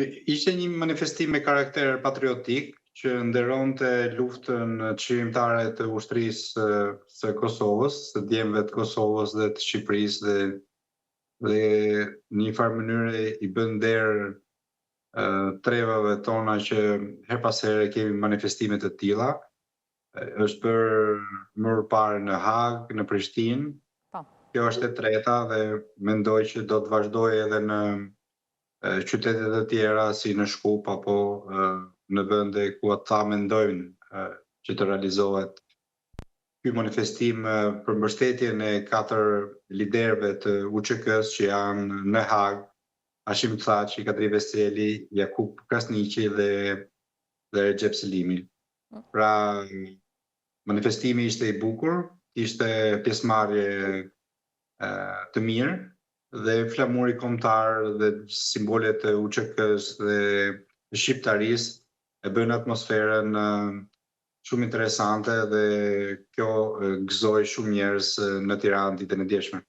Ishte një manifestim me karakter patriotik që nderonte luftën çlirimtare të ushtrisë së Kosovës, së djemve të Kosovës dhe të Shqipërisë dhe në një farë mënyrë i bën nder trevave tona që her pas here kemi manifestime të tilla. Është bërë më parë në Hag, në Prishtinë. Kjo është e treta dhe mendoj që do të vazhdojë edhe në qytetet e tjera si në Shkup apo në vende ku ata mendojnë që të realizohet ky manifestim për mbështetjen e 4 liderëve të UÇK-s që janë në Hag, Hashim Thaçi, Kadri Veseli, Jakub Krasniqi dhe Recep Selimi. Pra, manifestimi ishte i bukur, ishte pjesëmarrje të mirë dhe flamuri kombëtar dhe simbolet e UÇK-s dhe shqiptarisë e bën atmosferën shumë interesante dhe kjo gëzoi shumë njerëz në Tiranë ditën e djeshme.